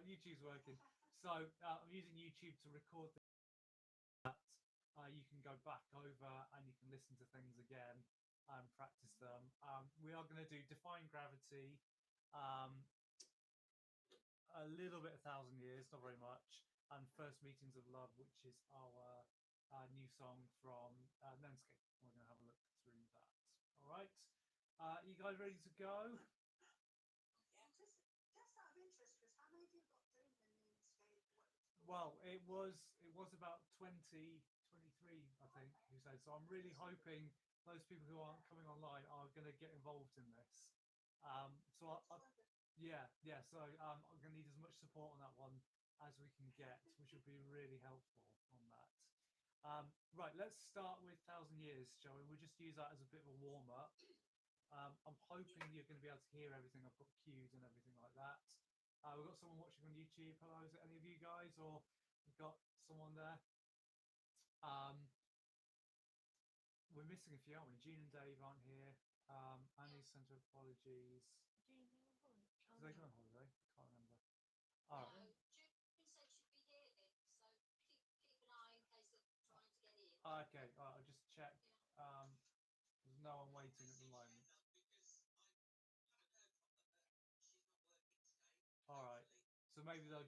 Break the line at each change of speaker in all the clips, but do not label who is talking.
YouTube's working. So I'm using YouTube to record that. You can go back over and you can listen to things again and practice them. We are going to do Defying Gravity, a little bit 1,000 Years, not very much, and First Meetings of Love, which is our new song from Nenscape. We're going to have a look through that. All right. You guys ready to go? Well, it was about 20, 23, I think, who said. So I'm really hoping those people who aren't coming online are going to get involved in this. Yeah. So I'm going to need as much support on that one as we can get, which will be really helpful on that. Right, let's start with 1,000 Years, shall we? We'll just use that as a bit of a warm up. I'm hoping you're going to be able to hear everything. I've got cues and everything like that. We've got someone watching on YouTube. Hello, is it any of you guys, or we've got someone there? We're missing a few, aren't we? Jean and Dave aren't here. Annie sent her apologies. Did they go on holiday? Can't remember. All right. Okay, all right, I'll just check. There's no one waiting at the moment. All right, so maybe they'll.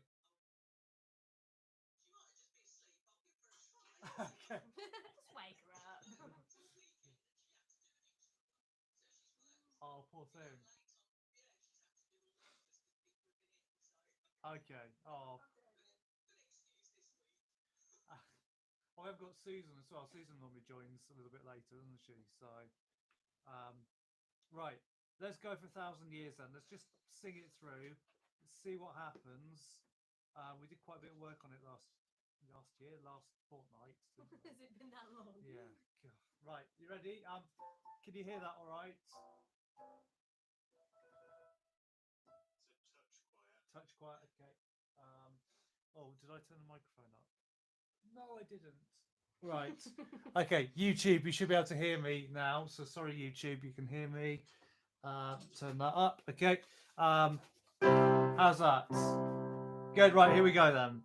Okay.
Just wake her up.
Oh, poor thing. Okay. Oh. Well, I've got Susan as well. Susan normally joins a little bit later, doesn't she? So, right. Let's go for 1,000 Years then. Let's just sing it through. Let's see what happens. We did quite a bit of work on it last fortnight.
Has it been that long?
Yeah. God. Right. You ready? Can you hear that? All right. Touch quiet. Okay. Oh, did I turn the microphone up? No, I didn't. Right. Okay, YouTube, you should be able to hear me now. So sorry, YouTube, you can hear me. Turn that up. Okay. How's that? Good. Right, here we go then.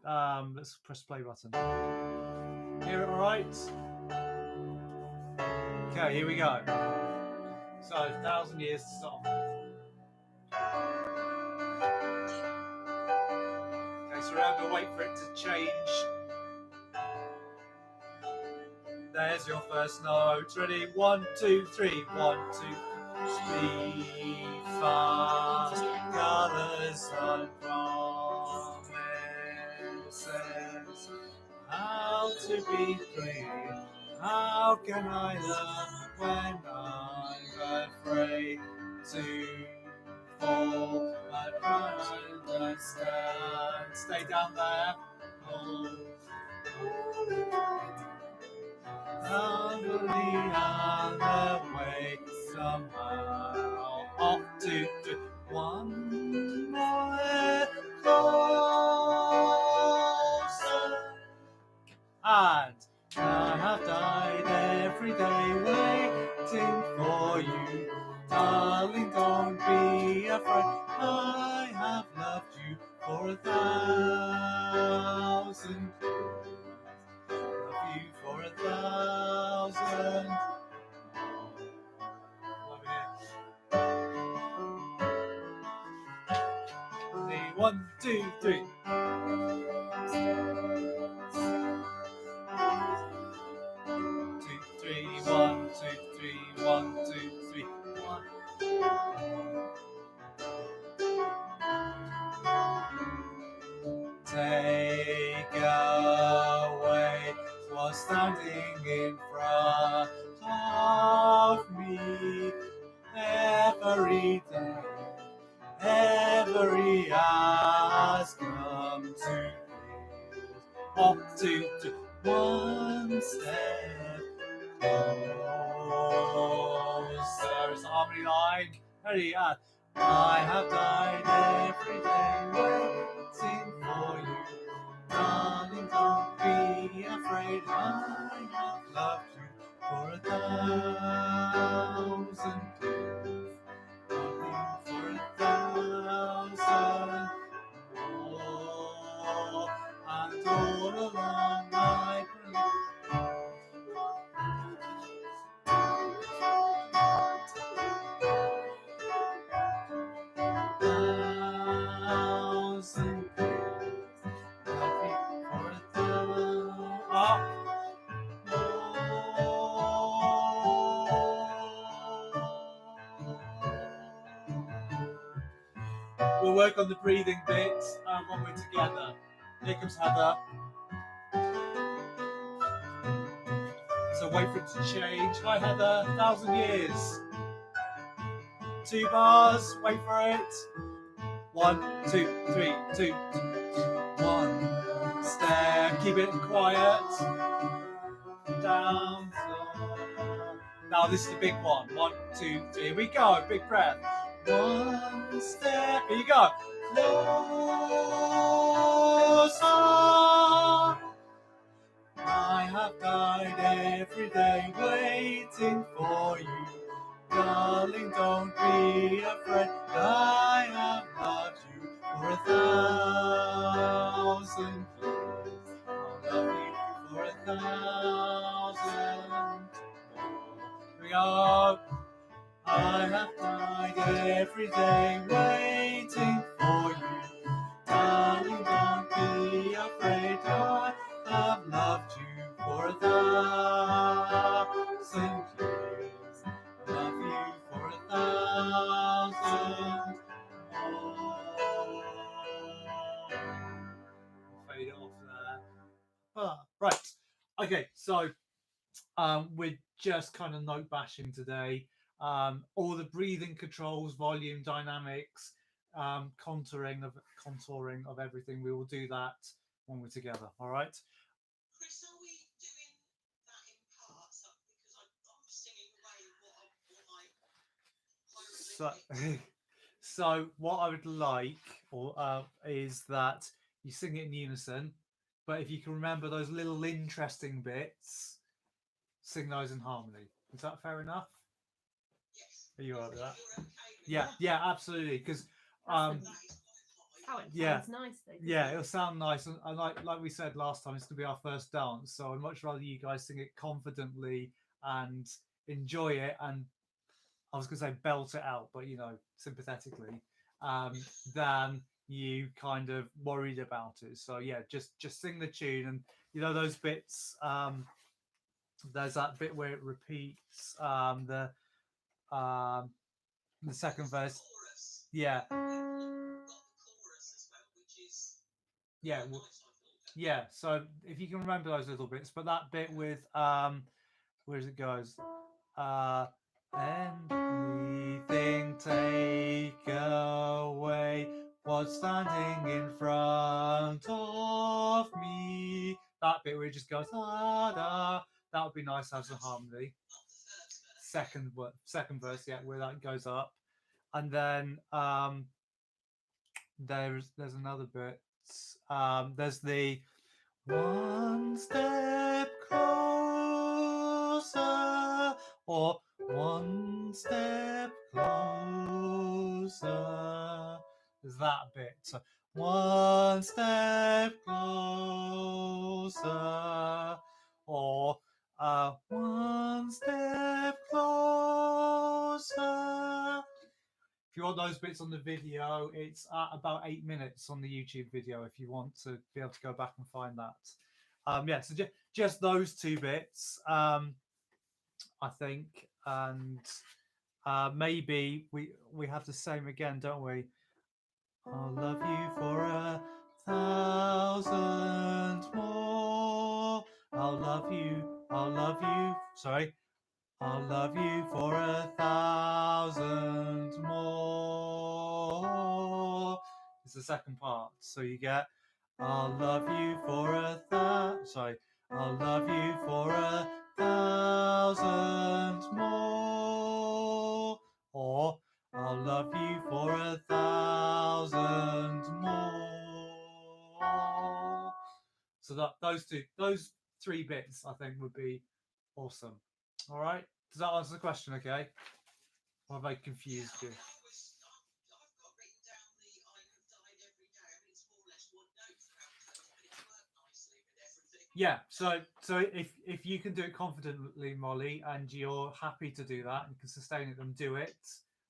Let's press play button. Hear it all right? Okay, here we go. So 1,000 Years to start. Okay, so remember, wait for it to change. There's your first note. Ready? 1, 2, 3. 1, 2, 3. Fast colours and promises. How to be free? How can I learn when I'm afraid to fall? But I understand. Stay down there. Humbly on the way somehow off to do one more closer. And I have died every day waiting for you. Darling, don't be afraid. I have loved you for 1,000 years. Love you for 1,000. Ready? 1, 2, 3. 2, 3, 1, 2, 3, 1, 2, 3, 1. Take away what's standing in front of me. Every day, every hour's come to this. Up to one step closer. It's the harmony line. Ready? I have died every day waiting for you. Darling, don't be afraid. I have loved you for 1,000 years. Loving for 1,000 more. work on the breathing bit when we're together. Here comes Heather. So wait for it to change. Hi Heather, 1,000 years. 2 bars, wait for it. 1, 2, 3, 2. 1 step, keep it quiet. Down, slow. Now this is the big one. 1, 2, 3, here we go. Big breath. 1 step, here you go. Closer. I have died every day waiting for you. Darling, don't be afraid. I have loved you for 1,000 years. I'll love you for 1,000 more. Here we go. I have died every day waiting for you. Darling, don't be afraid. I have loved you for 1,000 years. Love you for 1,000 more. Fade it off there. Right. Okay, so we're just kind of note bashing today. All the breathing controls, volume, dynamics, contouring of everything. We will do that when we're together. All right.
Chris, are we doing that in parts? Because I'm singing away what I
So what I would like is that you sing it in unison, but if you can remember those little interesting bits, sing those in harmony. Is that fair enough?
Yes.
Are you all right with that?
You're okay with
Yeah,
that?
yeah, absolutely. Because
That's
That is
how it
yeah.
sounds nice though. doesn't
yeah,
it?
it'll sound nice, and like we said last time, it's gonna be our first dance. So I'd much rather you guys sing it confidently and enjoy it, and I was gonna say belt it out, but sympathetically, than you kind of worried about it. So yeah, just sing the tune, and those bits. There's that bit where it repeats the second verse.
chorus.
Yeah,
You've got the chorus as well, which is
yeah,
quite nice, I thought.
yeah. So if you can remember those little bits, but that bit with where does it goes? Anything take away what's standing in front of me. That bit where it just goes da da. That would be nice as a harmony.
Not the first verse.
Second verse, yeah, where that goes up, and then there's another bit. There's the 1 step closer, or 1 step closer. There's that bit. So 1 step closer, or 1 step closer. If you want those bits on the video, it's at about 8 minutes on the YouTube video if you want to be able to go back and find that. Yeah, so just those 2 bits, I think, and maybe we have the same again, don't we? I'll love you for 1,000 more. I'll love you. Sorry. I'll love you for 1,000 more. It's the second part. So you get, I'll love you for 1,000. Sorry. I'll love you for 1,000 more. Or I'll love you for 1,000 more. So those 3 bits, I think, would be awesome. All right. Does that answer the question? Okay. Or have I confused you?
I've got written down the I have died every day. I mean, it's more or less one note throughout those, but it worked nicely with everything.
Yeah. So if you can do it confidently, Molly, and you're happy to do that and can sustain it, then do it.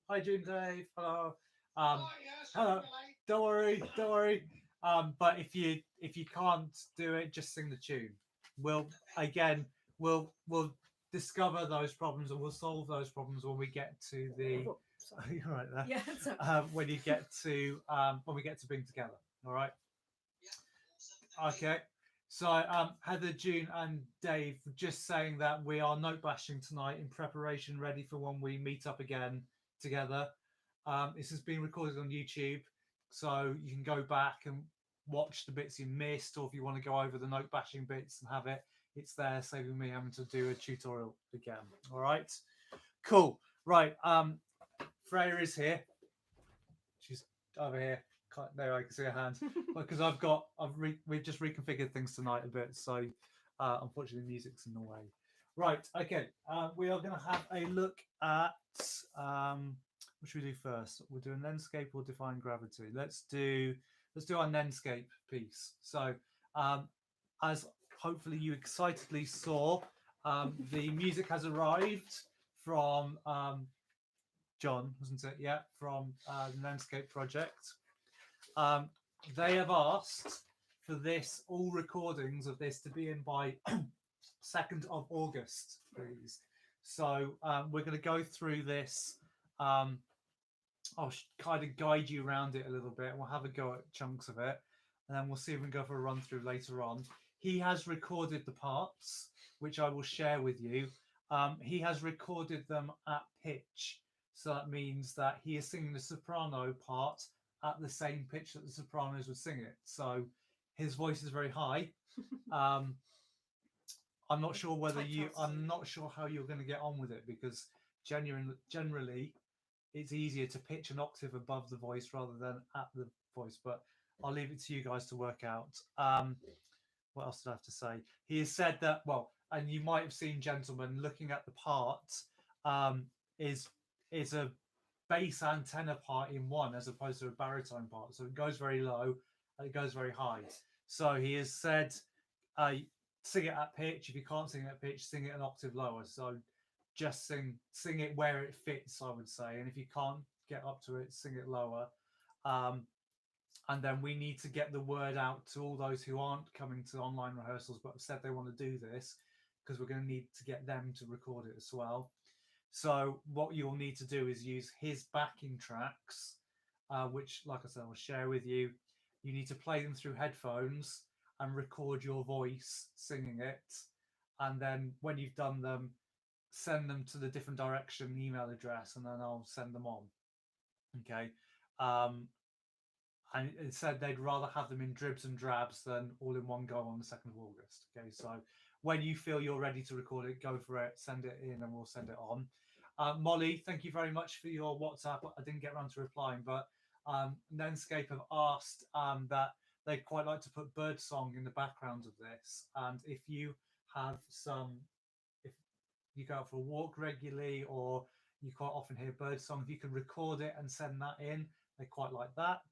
Hi, June Dave. Hello. Hello. Don't worry. But if you can't do it, just sing the tune. We'll discover those problems, and we'll solve those problems when we get to the
Sorry.
You're right there.
Yeah, sorry.
When you get to when we get to Bring Together. All right.
Yeah, awesome.
Okay. So Heather, June, and Dave were just saying that we are note bashing tonight in preparation, ready for when we meet up again together. This has been recorded on YouTube, so you can go back and watch the bits you missed, or if you want to go over the note bashing bits and have it, it's there, saving me having to do a tutorial again. All right. Cool. Right. Freya is here. She's over here. There, I can see her hand. Because we've just reconfigured things tonight a bit, so unfortunately, music's in the way. Right. Okay. We are going to have a look at what should we do first? We'll do a Nenscape or Define Gravity. Let's do our Nenscape piece. So, as hopefully you excitedly saw, the music has arrived from John, wasn't it? Yeah, from the Landscape Project. They have asked for this, all recordings of this, to be in by 2nd of August, please. So we're going to go through this. I'll kind of guide you around it a little bit. We'll have a go at chunks of it, and then we'll see if we can go for a run through later on. He has recorded the parts, which I will share with you. He has recorded them at pitch. So that means that he is singing the soprano part at the same pitch that the sopranos would sing it. So his voice is very high. I'm not sure whether I'm not sure how you're going to get on with it, because generally it's easier to pitch an octave above the voice rather than at the voice. But I'll leave it to you guys to work out. What else did I have to say? He has said that, well, and you might have seen, gentlemen, looking at the part, is a bass and tenor part in one, as opposed to a baritone part. So it goes very low and it goes very high. So he has said, sing it at pitch. If you can't sing it at pitch, sing it an octave lower. So just sing it where it fits, I would say. And if you can't get up to it, sing it lower. And then we need to get the word out to all those who aren't coming to online rehearsals but have said they want to do this, because we're going to need to get them to record it as well. So what you'll need to do is use his backing tracks, which, like I said, I'll share with you. You need to play them through headphones and record your voice singing it. And then when you've done them, send them to the Different Direction email address, and then I'll send them on. Okay. And it said they'd rather have them in dribs and drabs than all in one go on the 2nd of August. Okay, so when you feel you're ready to record it, go for it, send it in, and we'll send it on. Molly, thank you very much for your WhatsApp. I didn't get around to replying, but Nenscape have asked that they'd quite like to put birdsong in the background of this. And if you have if you go out for a walk regularly, or you quite often hear birdsong, if you can record it and send that in, they quite like that.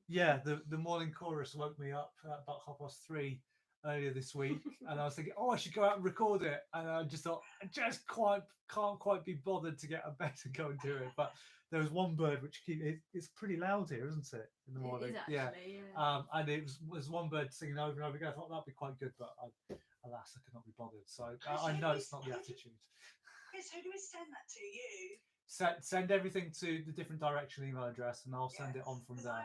Yeah, the morning chorus woke me up at about 3:30 earlier this week, and I was thinking, oh, I should go out and record it, and I just thought, I just can't quite be bothered to get a bed and go and do it. But there was one bird which it's pretty loud here, isn't it, in the morning?
It is actually, yeah.
And it was one bird singing over and over again. I thought that'd be quite good, but alas, I could not be bothered. So I know it's not the attitude.
Chris, who do we send that to? You?
Send everything to the Different Direction email address, and I'll send it on from there.
I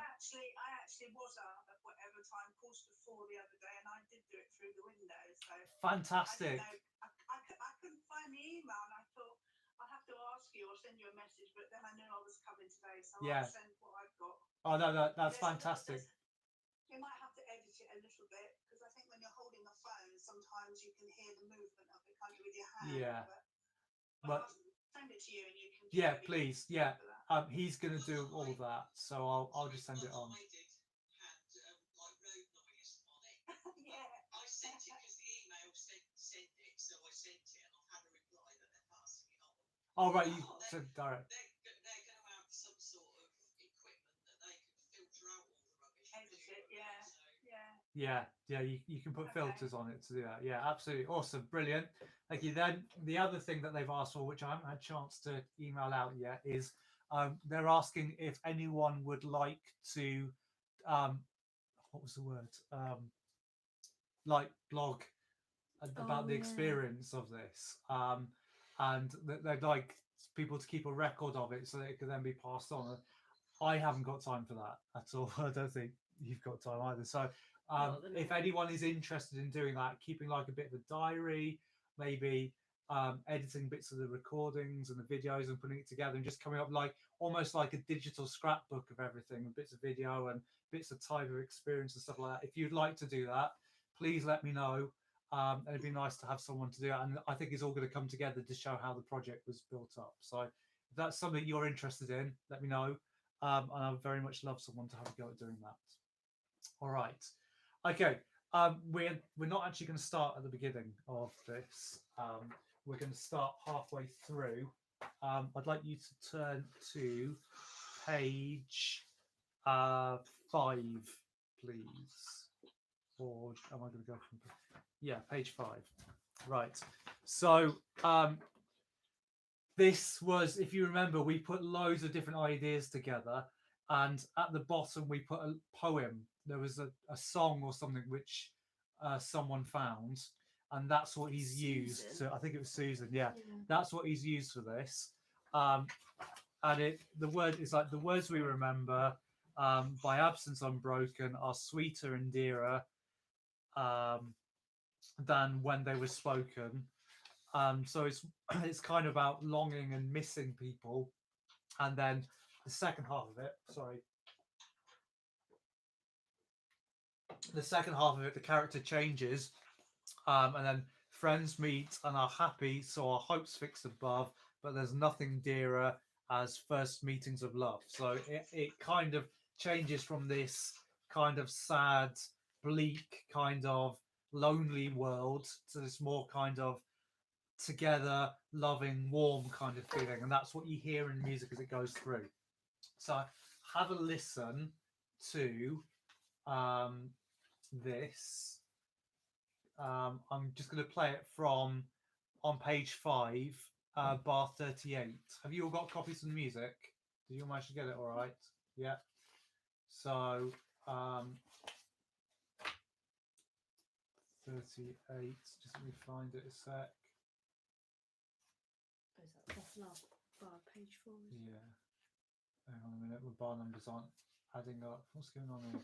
actually was up at whatever time, 4:45 the other day, and I did do it through the window. So
fantastic.
I couldn't find the email, and I thought I'll have to ask you or send you a message, but then I knew I was coming today, so I'll send what I've got.
Oh no, that's fantastic.
You might have to edit it a little bit, because I think when you're holding a phone, sometimes you can hear the movement of it, can't you, with your hand?
Yeah.
But I'll send it to you, and you can.
Yeah, please. Yeah. He's going to do all of that, so I'll just send it on.
I did had like road noise on it. Yeah. I sent it because the email sent it, so I sent it, and I've had a reply that they're passing it on.
Oh right, you said direct.
They're going to have some sort of equipment that they can filter out all the rubbish.
Edit it, yeah.
So,
Yeah, you can put filters on it to do that. Yeah, absolutely. Awesome. Brilliant. Thank you. Then the other thing that they've asked for, which I haven't had a chance to email out yet, is they're asking if anyone would like to, what was the word? Like blog about the experience of this. And they'd like people to keep a record of it so that it could then be passed on. I haven't got time for that at all. I don't think you've got time either. So if anyone is interested in doing that, keeping like a bit of a diary, maybe editing bits of the recordings and the videos and putting it together and just coming up like almost like a digital scrapbook of everything, with bits of video and bits of type of experience and stuff like that. If you'd like to do that, please let me know. It'd be nice to have someone to do it, and I think it's all going to come together to show how the project was built up. So if that's something you're interested in, let me know, and I would very much love someone to have a go at doing that. All right, okay. We're not actually going to start at the beginning of this. We're going to start halfway through. I'd like you to turn to page 5, please. Or am I going to go from? Yeah, page 5. Right. So this was, if you remember, we put loads of different ideas together, and at the bottom we put a poem. There was a song or something which someone found, and that's what he's used. So I think it was Susan. Yeah, that's what he's used for this. And the word is like, the words we remember by absence unbroken are sweeter and dearer than when they were spoken. So it's kind of about longing and missing people. And then the second half of it, the character changes, and then friends meet and are happy, so our hopes fixed above, but there's nothing dearer as first meetings of love. So it kind of changes from this kind of sad, bleak, kind of lonely world to this more kind of together, loving, warm kind of feeling, and that's what you hear in music as it goes through. So have a listen to this. I'm just going to play it from on page 5, bar 38. Have you all got copies of the music? Did you all manage to get it all right? Yeah. So 38. Just let me find it a sec.
Oh, is that that's last bar, page 4?
Yeah. Hang on a minute. My bar numbers aren't adding up. What's going on here?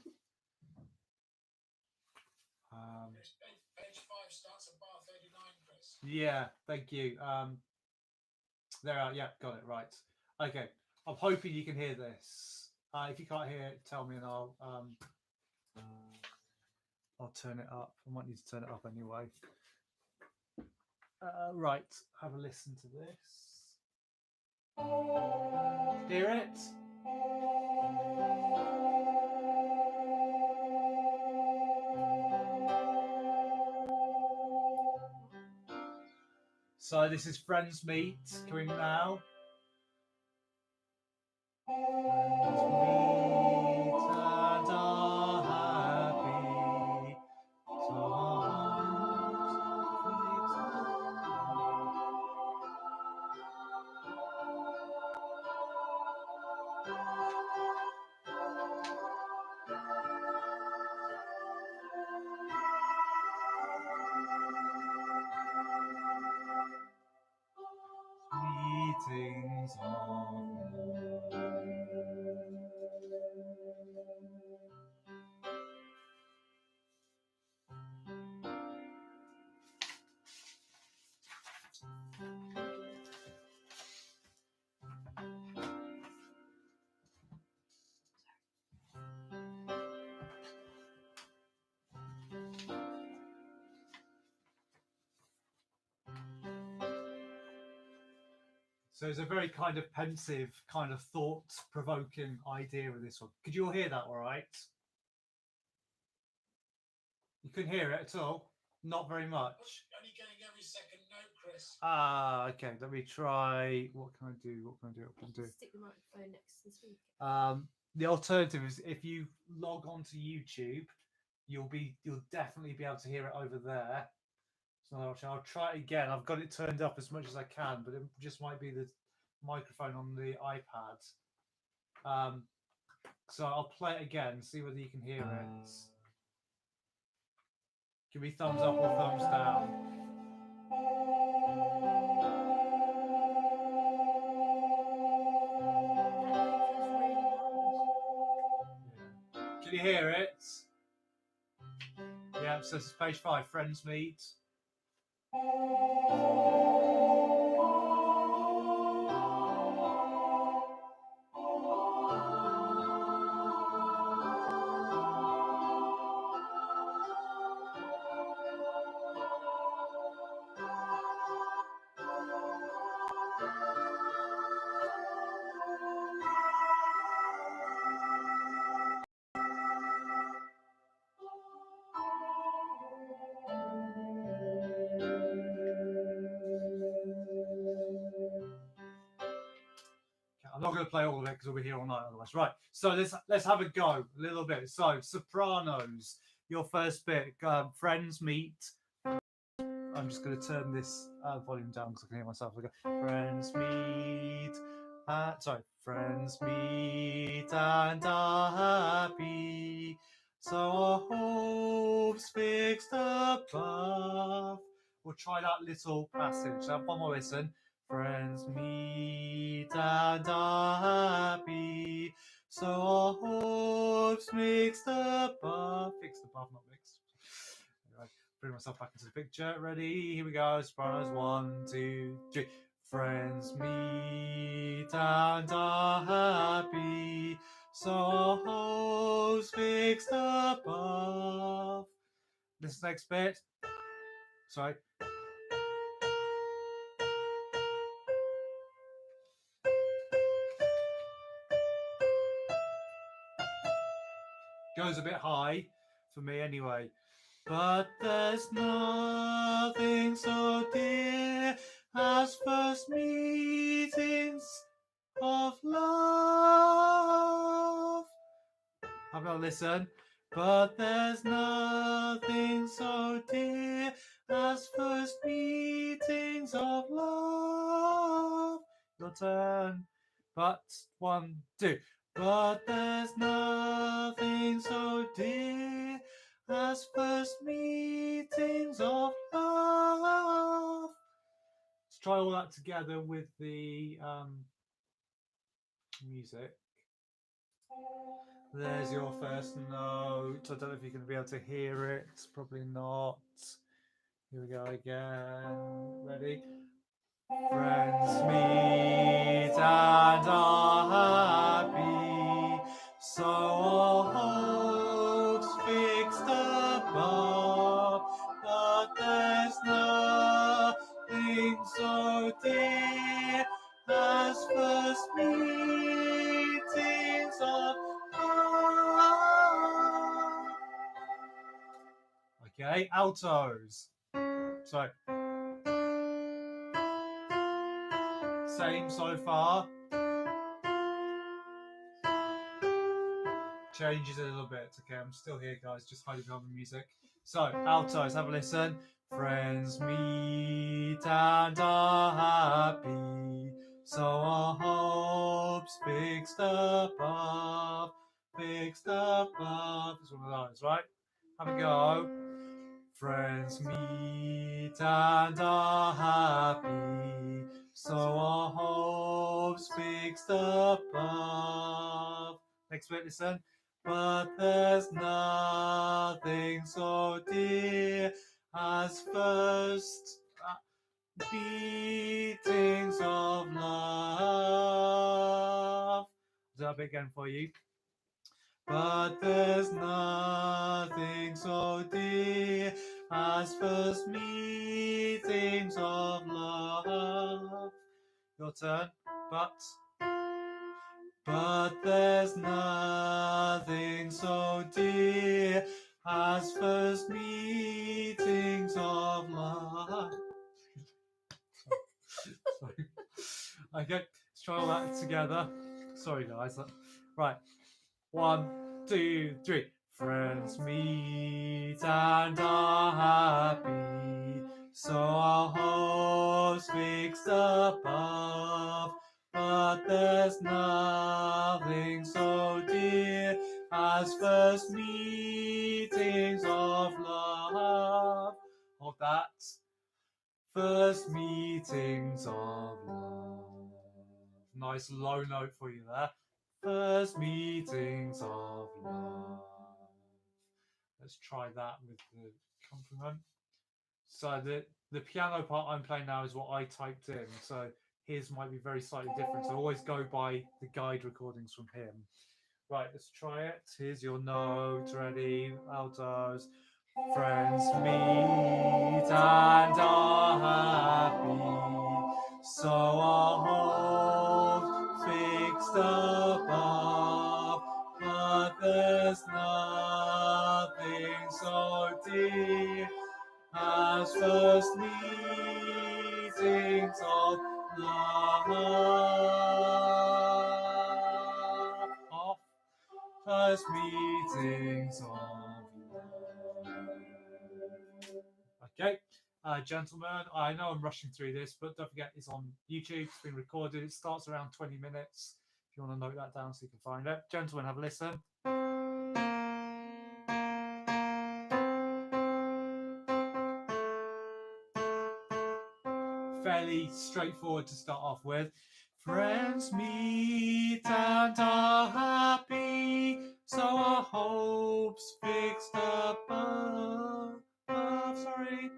Page 5 starts at bar 39, Chris.
Yeah, thank you. There are. Yeah, got it right. Okay. I'm hoping you can hear this. If you can't hear it, tell me and I'll turn it up. I might need to turn it up anyway. Right. Have a listen to this. Hear it? So this is Friends Meet coming now. Friends meet and are happy. So meetings of love. So it's a very kind of pensive, kind of thought-provoking idea with this one. Could you all hear that all right? You couldn't hear it at all? Not very much.
Only getting every second note, Chris.
Okay, let me try. What can I do? What can I do? What can I do?
Stick the microphone next to the speaker.
The alternative is if you log onto YouTube, you'll definitely be able to hear it over there. So I'll try it again. I've got it turned up as much as I can, but it just might be the microphone on the iPad. So I'll play it again, see whether you can hear it. Give me thumbs up or thumbs down. you hear it? Yeah, so this is page 5, Friends Meet. I'm not going to play all of it because we'll be here all night otherwise. Right, so let's have a go a little bit. So sopranos, your first bit. Friends meet. I'm just going to turn this volume down because I can hear myself. Okay. Friends meet. Friends meet and are happy. So our hopes fixed above. We'll try that little passage. Have one more listen. Friends meet and are happy. So our hopes fixed above. Fixed above, not mixed. Anyway, bring myself back into the picture. Ready? Here we go. Sopranos. 1, 2, 3. Friends meet and are happy. So our hopes fixed above. This next bit. Sorry. Goes a bit high for me anyway. But there's nothing so dear as first meetings of love. Have a listen. But there's nothing so dear as first meetings of love. Your turn. But 1, 2. But there's nothing so dear as first meetings of love. Let's try all that together with the music. There's your first note. I don't know if you're going to be able to hear it. Probably not. Here we go again. Ready? Friends meet and are happy, so our hopes fixed above. But there's nothing so dear as first meetings of love. Okay, altos. So. Same so far. Changes a little bit. Okay, I'm still here, guys. Just hiding behind the music. So, altos, have a listen. Friends meet and are happy. So our hopes fixed above. Fixed above. It's one of those, right? Have a go. Friends meet and are happy. So our hopes fixed above. Next bit, listen. But there's nothing so dear as first beatings of love. Is that a bit again for you? But there's nothing so dear as first meetings of love. Your turn. But there's nothing so dear as first meetings of love. Sorry. Okay, let's try all that together. Sorry, guys. Right. 1, 2, 3. Friends meet and are happy, so our hopes fixed above. But there's nothing so dear as first meetings of love. Hold that. First meetings of love. Nice low note for you there. First meetings of love. let's try that with the accompaniment. So the piano part I'm playing now is what I typed in. So his might be very slightly different. So always go by the guide recordings from him. Right, let's try it. Here's your note. Ready? Altos. Friends meet and are happy. So our hopes fixed above. But there's nothing so dear as first meetings of love. First meetings of love. Okay, gentlemen, I know I'm rushing through this, but don't forget it's on YouTube. It's been recorded. It starts around 20 minutes. If you want to note that down so you can find it. Gentlemen, have a listen. Fairly straightforward to start off with. Friends meet and are happy, so our hopes fixed above. Sorry.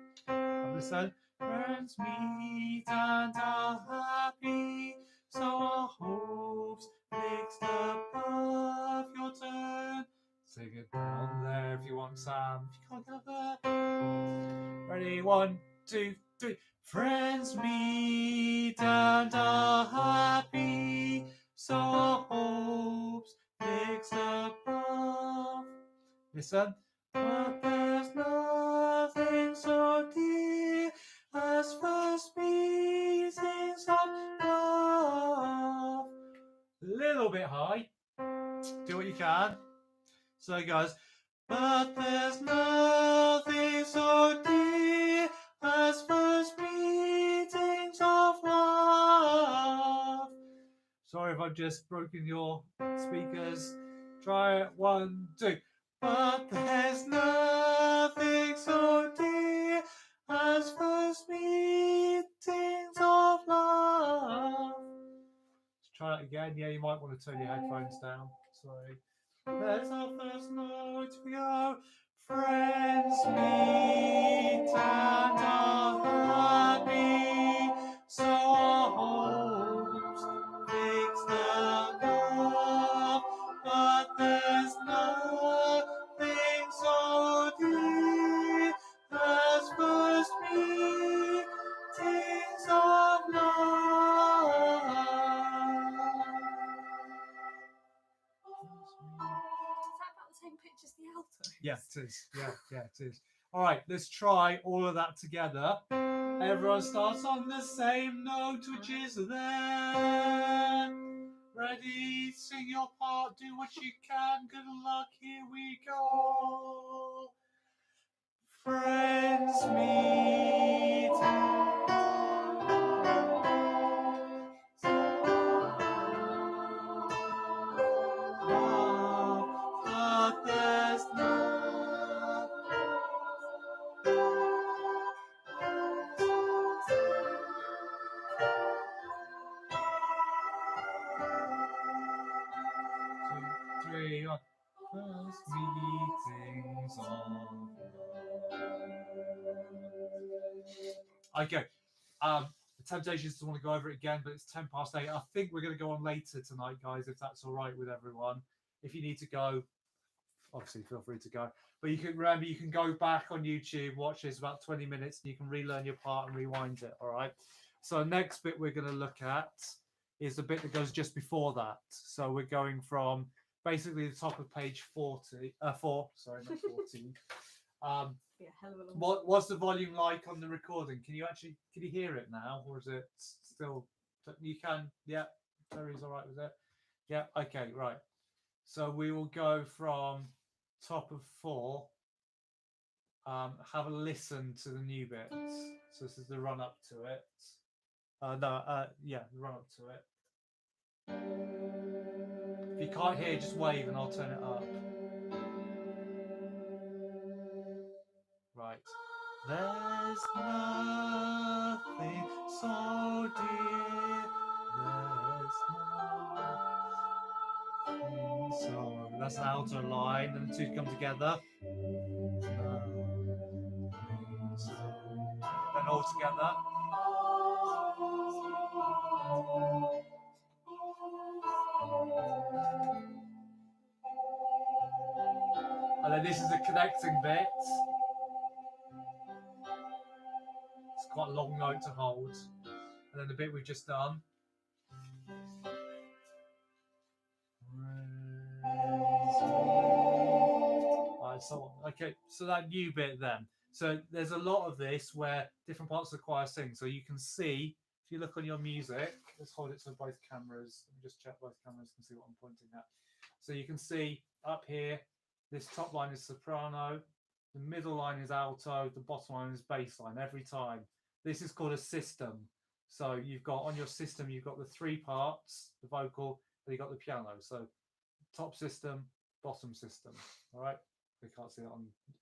Listen. Friends meet and are happy, so our hopes fixed above. Your turn. Sing it down there if you want, Sam. If you can't get there. Ready? 1, 2, 3. Friends meet and are happy, so our hopes fixed above. Listen. But there's nothing so dear as first meetings of love. A little bit high. Do what you can. So it goes. But there's nothing so dear as first meetings of love. Sorry if I've just broken your speakers. Try it. 1, 2. But there's nothing so dear as first meetings of love. Let's try it again. Yeah, you might want to turn your headphones down. Sorry. There's our first note. We go. Friends meet and are happy, so our hopes fixed above. But there's nothing so dear as first meetings of love.
Is that about the same pitch as the alto?
Yeah, it is. Yeah, it is. All right, let's try all of that together. Everyone starts on the same note, which is there. Ready? Sing your part. Do what you can. Good luck. Here we go. Friends meet. But there's three, first meetings of love. Okay. The temptation is to want to go over it again, but it's 8:10. I think we're going to go on later tonight, guys, if that's all right with everyone. If you need to go, obviously feel free to go. But you can remember, you can go back on YouTube, watch this about 20 minutes, and you can relearn your part and rewind it. All right. So next bit we're going to look at is the bit that goes just before that. So we're going from basically the top of page 4, not 14.
Yeah, hell of a long
What's the volume like on the recording? Can you hear it now, or is it still? You can. Yeah, Terry's all right with it. Yeah. Okay. Right. So we will go from top of 4. Have a listen to the new bits. So this is the run up to it. The run up to it. If you can't hear, just wave and I'll turn it up. Right. There's nothing so dear. There's nothing so That's an alto line, and the two come together. Then all together. And then this is the connecting bit. It's quite a long note to hold. And then the bit we've just done. Alright, so okay, so that new bit then. So there's a lot of this where different parts of the choir sing. So you can see, if you look on your music, let's hold it so both cameras, let me just check both cameras can see what I'm pointing at. So you can see up here, this top line is soprano, the middle line is alto, the bottom line is bass line every time. This is called a system. So you've got on your system, you've got the three parts, the vocal, and you've got the piano. So top system, bottom system. All right, we can't see it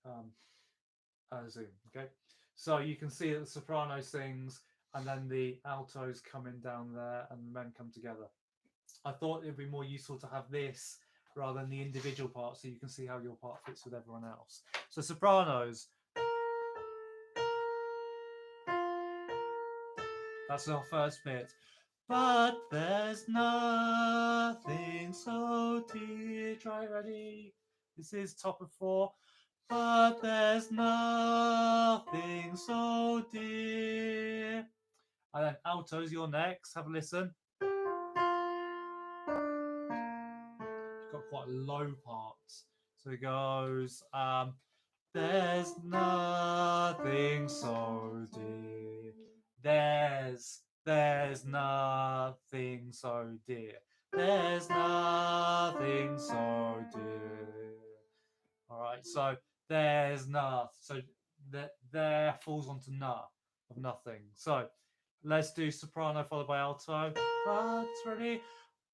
on Zoom. Okay, so you can see that the soprano sings, and then the altos coming down there, and the men come together. I thought it'd be more useful to have this rather than the individual parts, so you can see how your part fits with everyone else. So sopranos. That's our first bit. But there's nothing so dear. Try, ready. This is top of 4. But there's nothing so dear. And then altos, you're next. Have a listen. You've got quite low parts. So it goes, there's nothing so dear. There's nothing so dear. There's nothing so dear. All right, so there's nothing. So there falls onto na of nothing. So let's do soprano followed by alto. But ready.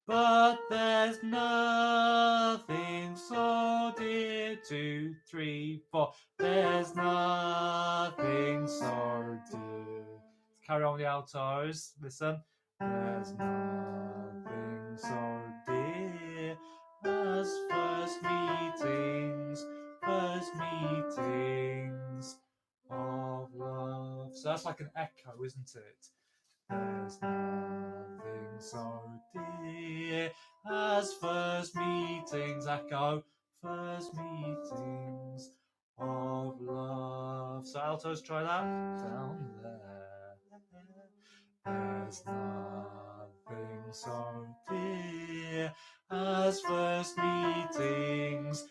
But there's nothing so dear. 2, 3, 4. There's nothing so dear. Let's carry on with the altos. Listen. There's nothing so dear as first meetings of love. So that's like an echo, isn't it? There's nothing so dear as first meetings, echo, first meetings of love. So altos, try that. Down there. There's nothing so dear as first meetings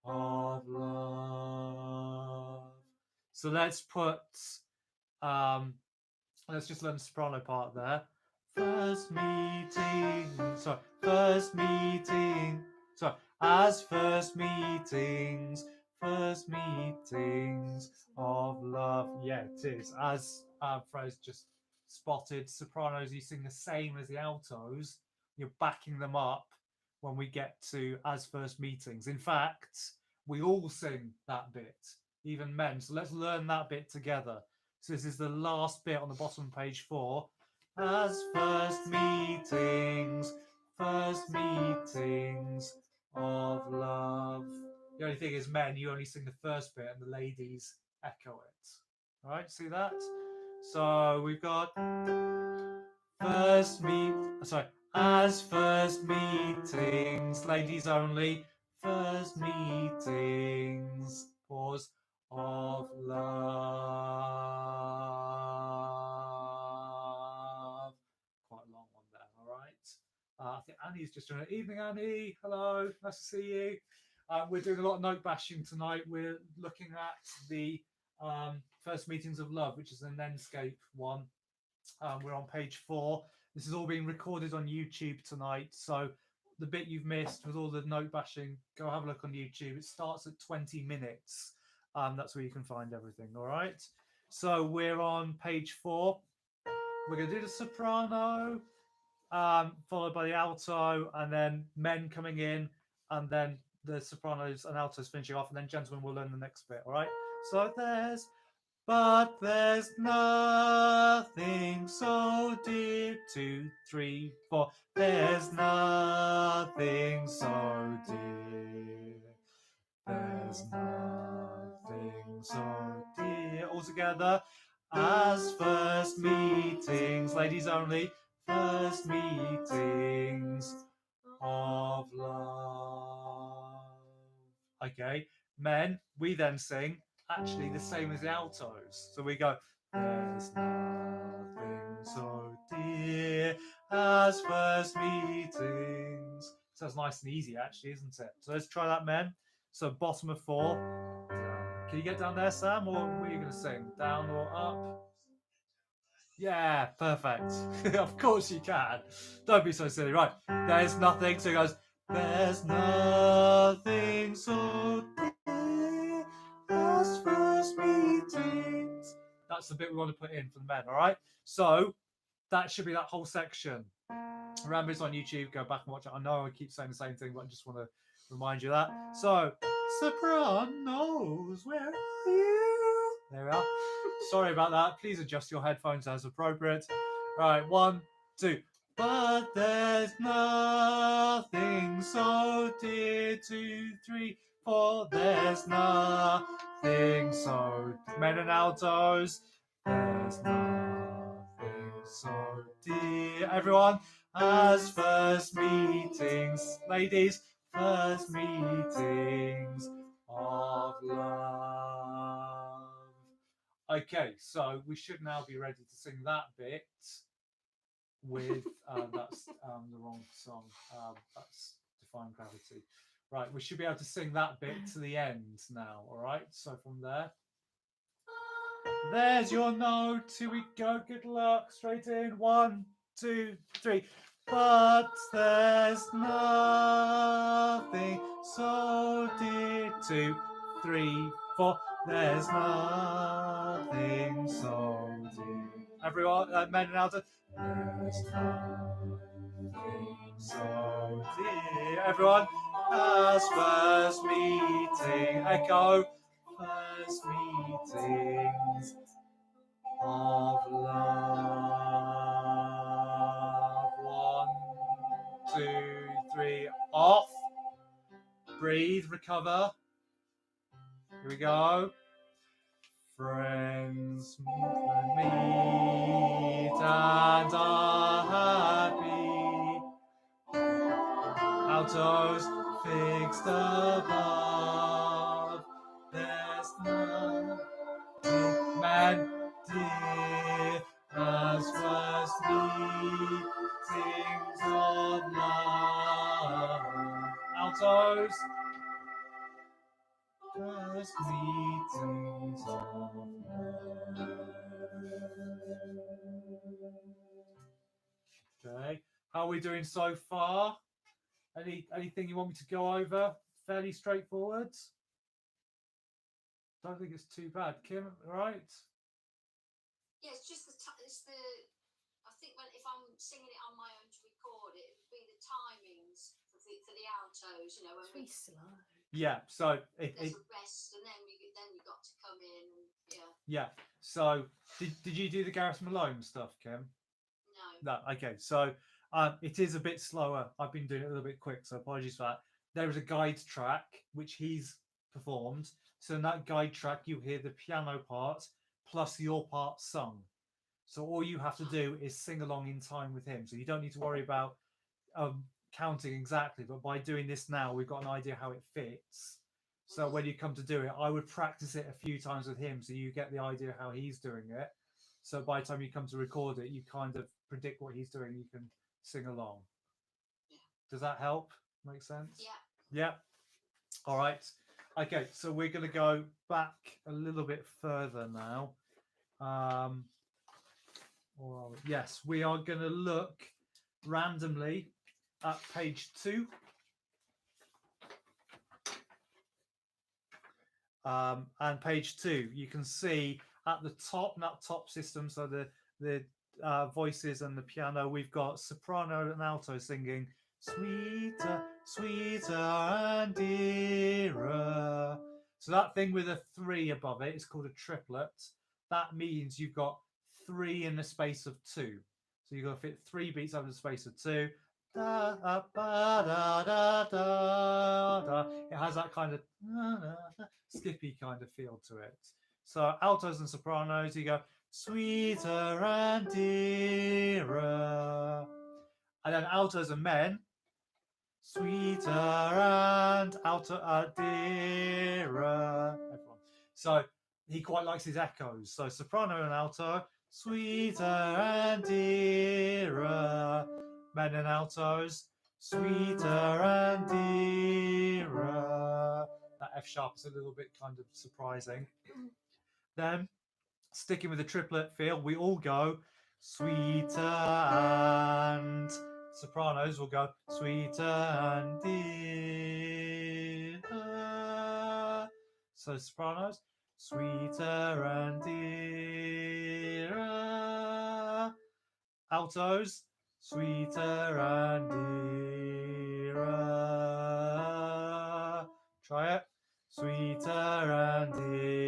of love. So let's just learn the soprano part there. As first meetings of love. Yeah, it is. As Fred just spotted, sopranos, you sing the same as the altos. You're backing them up when we get to as first meetings. In fact, we all sing that bit, even men. So let's learn that bit together. So this is the last bit on the bottom of page 4. As first meetings of love. The only thing is, men, you only sing the first bit and the ladies echo it. All right, see that? So we've got as first meetings, ladies only, first meetings, pause, of love. Quite a long one there, all right? I think Annie's just joined. Evening, Annie. Hello, nice to see you. We're doing a lot of note bashing tonight. We're looking at the first meetings of love, which is an Enscape one. We're on page 4. This is all being recorded on YouTube tonight. So the bit you've missed with all the note bashing, go have a look on YouTube. It starts at 20 minutes. That's where you can find everything. All right. So we're on page 4. We're going to do the soprano, followed by the alto, and then men coming in, and then the sopranos and altos finishing off, and then gentlemen will learn the next bit. All right. So there's But there's nothing so dear. 2, 3, 4. There's nothing so dear. There's nothing so dear. All together. As first meetings, ladies only, first meetings of love. Okay, men, we then sing actually the same as the altos. So we go, there's nothing so dear as first meetings. Sounds nice and easy, actually, isn't it? So let's try that, men. So bottom of 4. Can you get down there, Sam, or what are you going to sing? Down or up? Yeah, perfect. Of course you can. Don't be so silly. Right, there's nothing. So he goes, there's nothing so dear as first meetings. That's the bit we want to put in for the men, all right? So that should be that whole section. Remember, it's on YouTube. Go back and watch it. I know I keep saying the same thing, but I just want to remind you of that. So, sopranos, where are you? There we are. Sorry about that. Please adjust your headphones as appropriate. Right, 1, 2. But there's nothing so dear. 2, 3, 4. There's nothing so. Men and altos. There's nothing so dear. Everyone, as first meetings, ladies, first meetings of love. Okay, so we should now be ready to sing that bit with, that's the wrong song, that's Define Gravity. Right, we should be able to sing that bit to the end now, all right? So from there. There's your note, here we go, good luck, straight in, 1, 2, 3. But there's nothing so dear. 2, 3, 4. There's nothing so dear. Everyone, men and alto. There's nothing so dear. Everyone, as first meeting. Echo. First meetings of love. 1, 2, 3. Off. Breathe. Recover. Here we go. Friends meet and are happy. Altos fixed above. There's nothing, man, dear, as first meetings of love. Altos. First meetings of love. Okay, how are we doing so far? Anything you want me to go over? Fairly straightforward. Don't think it's too bad. Kim, right?
Yeah, it's just it's the. I think if I'm singing it on my own to record it, it would be the timings for the altos. You know, when
It's really slow.
Yeah. So
there's a rest, and then you got to come in. And, yeah.
Yeah. So did you do the Gareth Malone stuff, Kim?
No.
No. Okay. So it is a bit slower. I've been doing it a little bit quick, so apologies for that. There is a guide track which he's performed. So in that guide track, you hear the piano part plus your part sung. So all you have to do is sing along in time with him. So you don't need to worry about counting exactly. But by doing this now, we've got an idea how it fits. So when you come to do it, I would practice it a few times with him so you get the idea how he's doing it. So by the time you come to record it, you kind of predict what he's doing. You can sing along.
Yeah.
Does that help? Make sense?
Yeah.
Yeah. All right. Okay, so we're going to go back a little bit further now. Yes, we are going to look randomly at page 2. And page 2, you can see at the top, that top system, so the voices and the piano, we've got soprano and alto singing sweeter, sweeter and dearer. So that thing with a 3 above it is called a triplet. that means you've got 3 in the space of 2. So you've got to fit 3 beats over the space of 2. Da, ba, da, da, da, da. It has that kind of skippy kind of feel to it. So altos and sopranos, you go sweeter and dearer. And then altos and men, sweeter and dearer. Everyone. So he quite likes his echoes. So soprano and alto, sweeter and dearer. Men and altos, sweeter and dearer. That F sharp is a little bit kind of surprising. Then, sticking with the triplet feel, we all go sweeter and sopranos will go sweeter and dearer. So sopranos, sweeter and dearer. Altos, sweeter and dearer. Try it. Sweeter and dearer.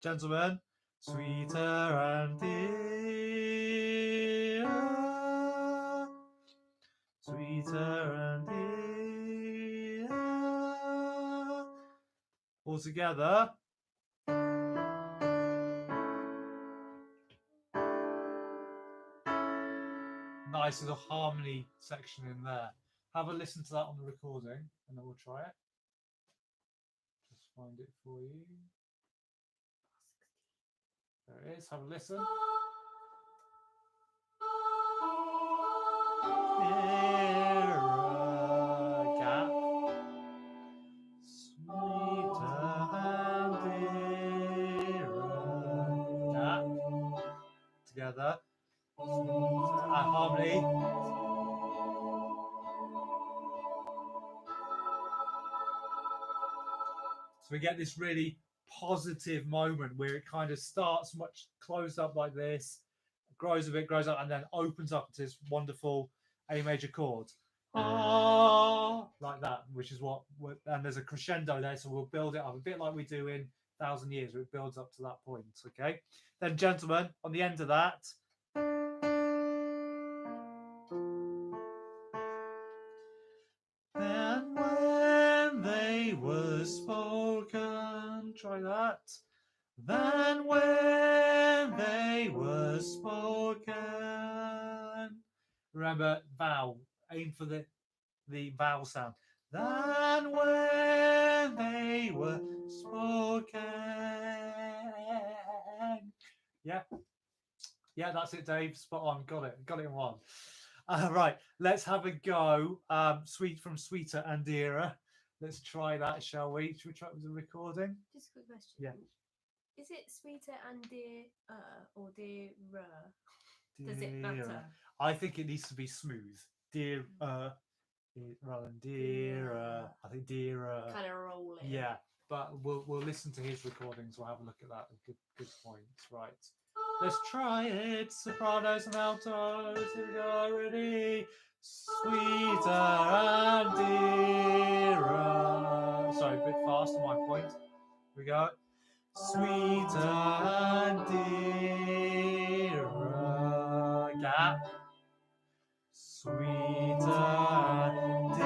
Gentlemen, sweeter and dearer. Sweeter and dearer. All together. Nice little harmony section in there. Have a listen to that on the recording and then we'll try it. Just find it for you. There it is. Have a listen. Dearer, gap. Sweeter and dearer, gap. Together. And harmony. So we get this really positive moment where it kind of starts much closed up like this, grows a bit, grows up, and then opens up to this wonderful A major chord. Ah, like that, which is what, and there's a crescendo there, so we'll build it up a bit like we do in 1,000 Years, where it builds up to that point, okay? Then, gentlemen, on the end of that, and when they were spoken, try that. Then when they were spoken. Remember, vowel. Aim for the vowel sound. Then when they were spoken. Yeah. Yeah, that's it, Dave. Spot on. Got it. Got it in one. Right. Let's have a go. Sweet from Sweeter and Dearer. Let's try that, shall we? Should we try it with the recording?
Just a quick question.
Yeah.
Is it sweeter and dearer or dearer? Does it matter?
I think it needs to be smooth. Dear, rather than dearer. I think dearer.
Kind of roll it.
Yeah, but we'll listen to his recordings. We'll have a look at that. Good point. Right. Let's try it. Sopranos and altos. Here we go. Ready? Sweeter and dearer. Sorry, a bit fast on my point. Here we go. Sweeter and dearer. Gap. Sweeter and dearer.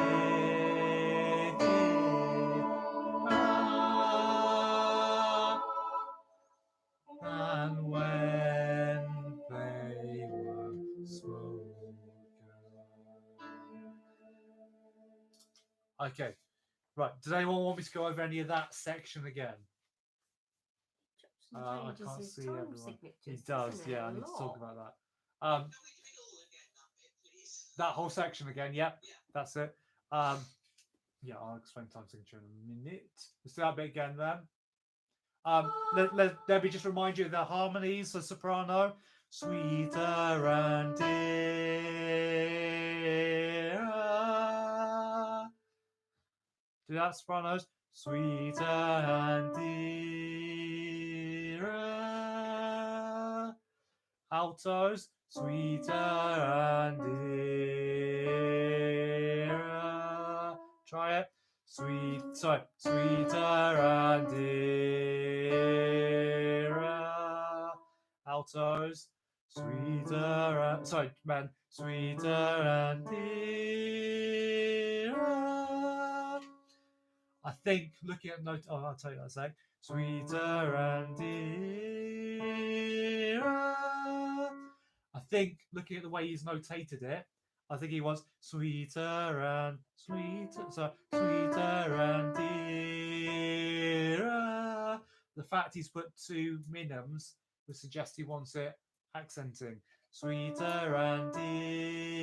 And when they were spoken. Okay. Right. Does anyone want me to go over any of that section again? I can't see everyone. He does, yeah. I need to talk about that.
Can we do it all again, that bit, please?
That whole section again, yep.
Yeah.
That's it. Yeah, I'll explain time signature in a minute. Let's do that bit again then. Let me just remind you of the harmonies. So soprano, sweeter and dearer. Do that, sopranos. Sweeter and dearer. Altos, sweeter and dearer. Try it. sweeter and dearer. Altos, sweeter and, sorry, men, sweeter and dearer. I think looking at note, I'll tell you what I say. Sweeter and dearer. I think looking at the way he's notated it, I think he wants sweeter and sweeter, so sweeter and dearer. The fact he's put two minims would suggest he wants it accenting. Sweeter and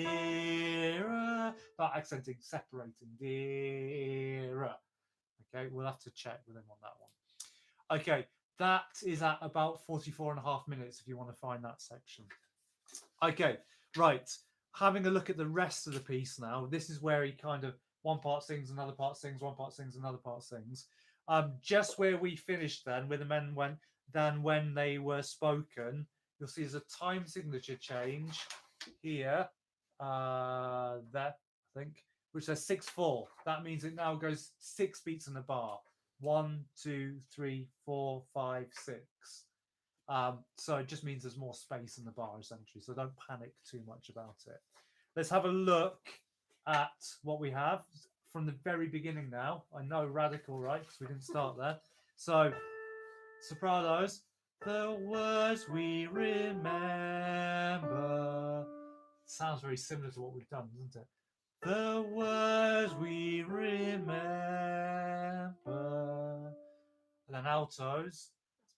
dearer, not accenting, separating, dearer. Okay, we'll have to check with him on that one. Okay, that is at about 44.5 minutes if you want to find that section. Okay, right. Having a look at the rest of the piece now, this is where he kind of one part sings, another part sings, one part sings, another part sings. Just where we finished then, where the men went, then when they were spoken, you'll see there's a time signature change here, there, I think, which says 6/4. That means it now goes 6 beats in a bar. 1, 2, 3, 4, 5, 6. So it just means there's more space in the bar essentially. So don't panic too much about it. Let's have a look at what we have from the very beginning now. I know radical, right? Because we didn't start there. So sopranos. The words we remember. Sounds very similar to what we've done, doesn't it? The words we remember. And then altos.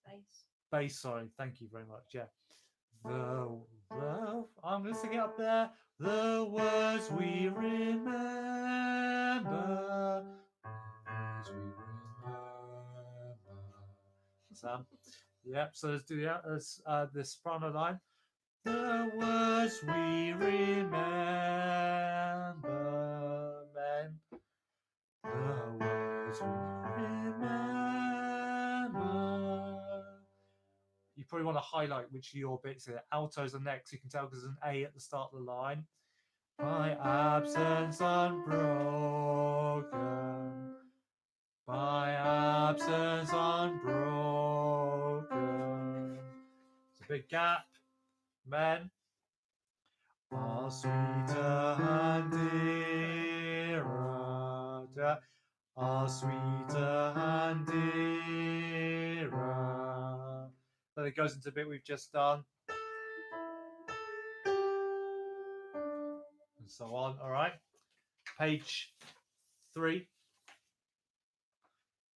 That's
Bass, sorry. Thank you very much. Yeah. I'm going to sing it up there. The words we remember. The words we remember. Sam. Yep. So let's do the soprano line. The words we remember, men. The words we remember. You probably want to highlight which of your bits are. Altos are next. You can tell because there's an A at the start of the line. My absence unbroken. My absence unbroken. It's a big gap. Men. Are sweeter and dearer. Are sweeter and dearer. Then it goes into the bit we've just done. And so on. All right. Page 3.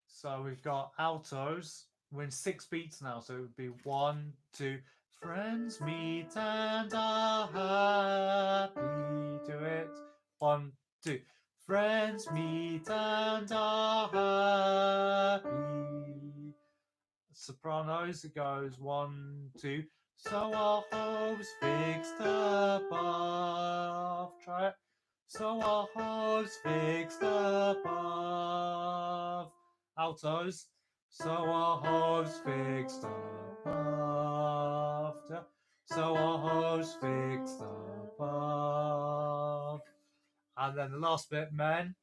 So we've got altos. We're in 6 beats now. So it would be 1, 2. Friends meet and are happy. Do it. 1, 2. Friends meet and are happy. Sopranos, it goes 1, 2. So our hopes fixed above. Try it. So our hopes fixed above. Altos. So our hopes fixed above. So our hopes fixed above. And then the last bit, men.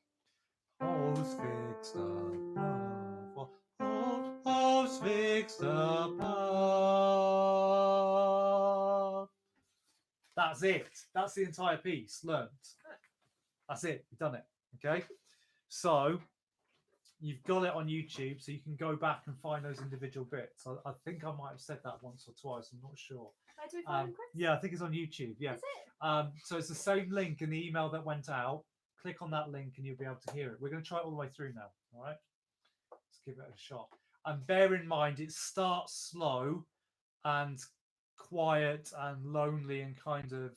Hopes fixed above. Hopes fixed above. That's it. That's the entire piece learnt. That's it. You've done it. Okay. So you've got it on YouTube, so you can go back and find those individual bits. I think I might have said that once or twice. I'm not sure.
Where do we find them, Chris?
Yeah, I think it's on YouTube. Yeah.
Is it?
So it's the same link in the email that went out. Click on that link and you'll be able to hear it. We're going to try it all the way through now. All right. Let's give it a shot. And bear in mind, it starts slow and quiet and lonely and kind of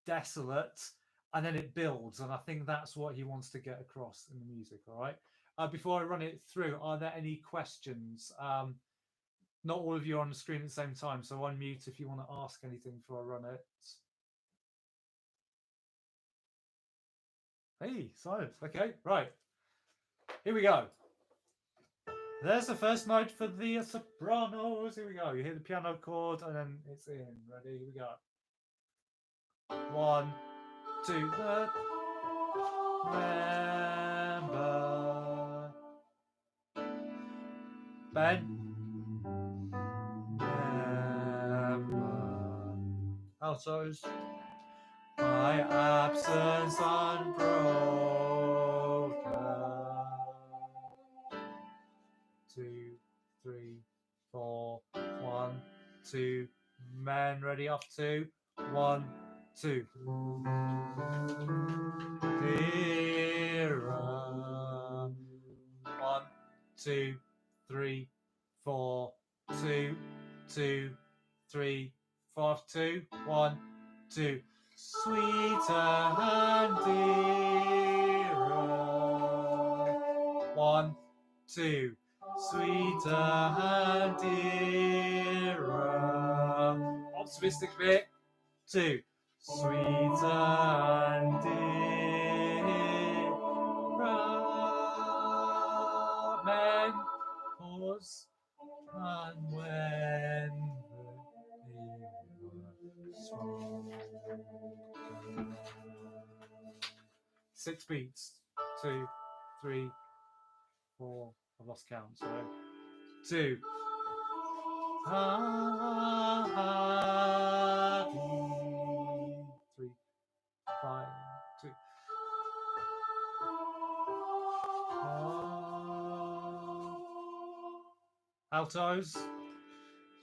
desolate, and then it builds. And I think that's what he wants to get across in the music. All right. Before I run it through, are there any questions? Not all of you are on the screen at the same time, so unmute if you want to ask anything before I run it. Hey, silence. Okay, right. Here we go. There's the first note for the sopranos. Here we go. You hear the piano chord and then it's in. Ready? Here we go. 1, 2, remember. Ben. Altos. My absence unbroken. 2, 3, 4. 1, 2. Men ready off 2. 1, 2. Dearer. 1, 2, 3, 4. 2, 2, 3, 4, 2, 1, 2. Sweeter and dearer. 1, 2. Sweeter and dearer. Optimistic bit. 2. Sweeter and dearer. Men pause. And when the smoke. 6 beats. 2, 3, 4. I've lost count. So 2. Happy. 3, 5, 2. Altos.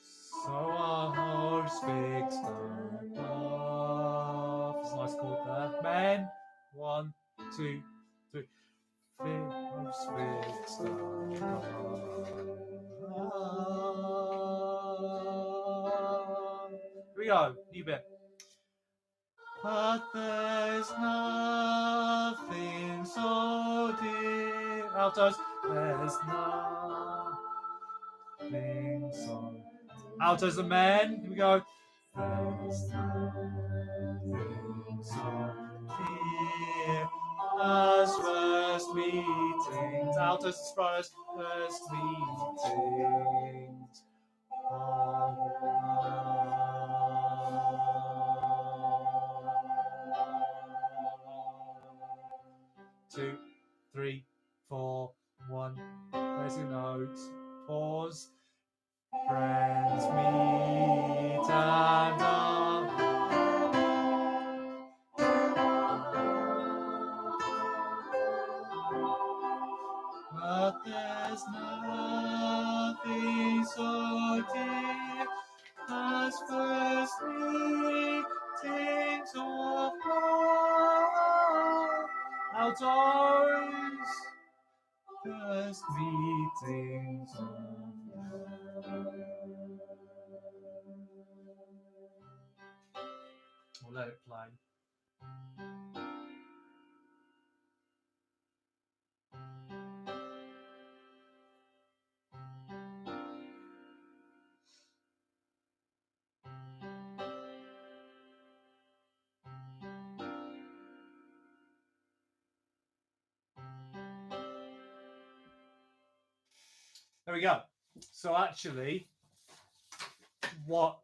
So our horse fixed above. It's a nice chord there. Men. 1, 2, 3. Horse fixed above. Here we go. New bit. But there's nothing so dear. Altos. There's nothing so. Altos and men. Here we go. There's nothing so dear as first meetings. Altos and sopranos. First meetings. Of love. 2, 3, 4, 1. There's your note. Pause. Friends meet and but there's nothing so dear as first meetings of love. Outdoors. First meetings of love. We'll let it play. There we go. So actually, what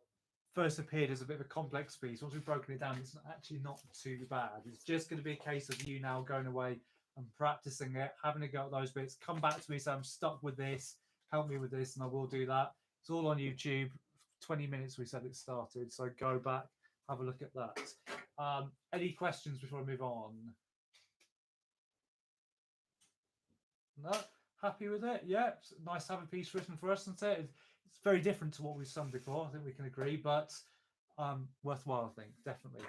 first appeared as a bit of a complex piece, once we've broken it down, it's actually not too bad. It's just going to be a case of you now going away and practicing it, having a go at those bits. Come back to me, say I'm stuck with this, help me with this, and I will do that. It's all on YouTube. 20 minutes we said it started, so go back, have a look at that. Any questions before I move on? No? Happy with it? Yeah, it's nice to have a piece written for us, isn't it? It's very different to what we've sung before. I think we can agree, but worthwhile, I think, definitely.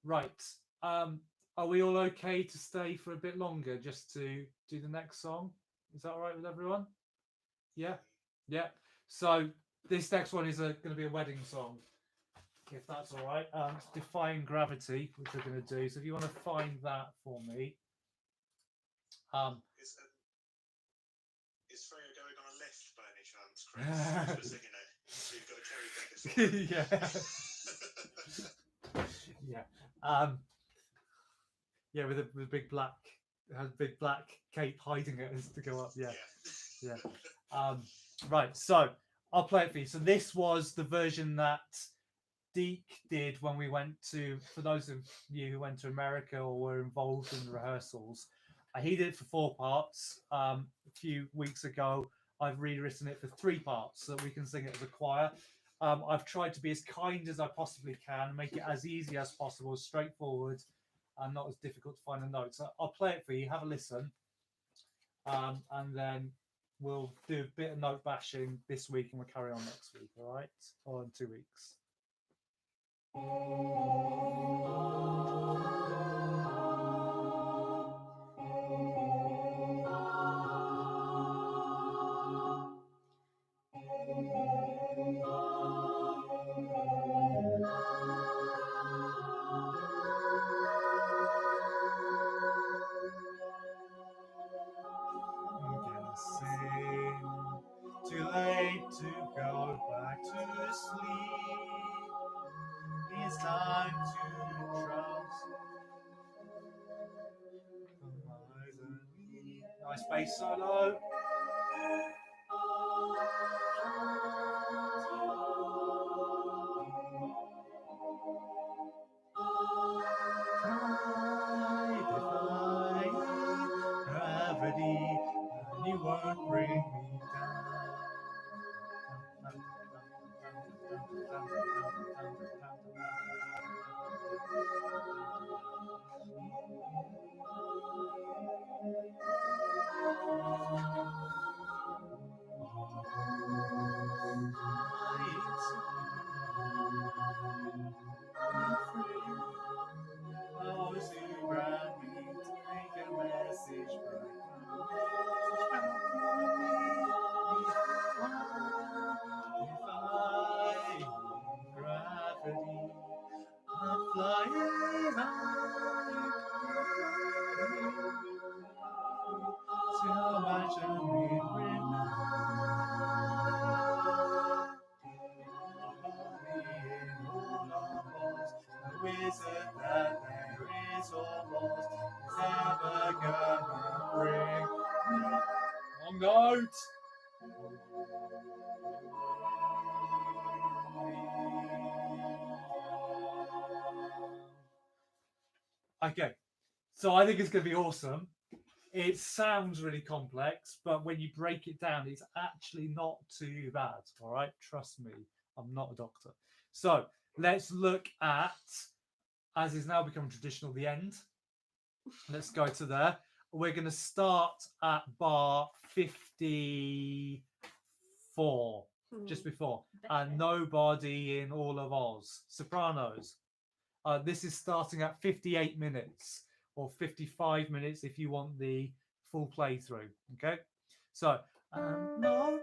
Right. Are we all okay to stay for a bit longer just to do the next song? Is that all right with everyone? Yeah? Yeah. So this next one is going to be a wedding song, if that's all right. It's Defying Gravity, which we're going to do. So if you want to find that for me.
Is Freya going on a lift by any chance, Chris? For singing it. So you've got a cherry picker.
Yeah. Yeah, with a big black, it has a big black cape hiding it as to go up. Yeah. Right. So I'll play it for you. So this was the version that Deke did when we went to. For those of you who went to America or were involved in the rehearsals, he did it for 4 parts. A few weeks ago, I've rewritten it for 3 parts so that we can sing it as a choir. I've tried to be as kind as I possibly can, make it as easy as possible, straightforward, and not as difficult to find a note. So I'll play it for you, have a listen, and then we'll do a bit of note bashing this week and we'll carry on next week, all right? Or in 2 weeks. Sing, too late to go back to sleep. It's time to trust. Nice bass solo. Gravity, and you won't bring me down. Those who grant me to take a message back from me. Gravity, I'm flying high. So imagine me the wizard that there is or was never gonna bring me. Long note. Okay, so I think it's going to be awesome. It sounds really complex, but when you break it down, it's actually not too bad. All right, trust me, I'm not a doctor. So let's look at, as is now become traditional, the end. Let's go to there. We're going to start at bar 54, just before, and nobody in all of Oz. Sopranos. This is starting at 58 minutes or 55 minutes if you want the full playthrough. Okay, so no,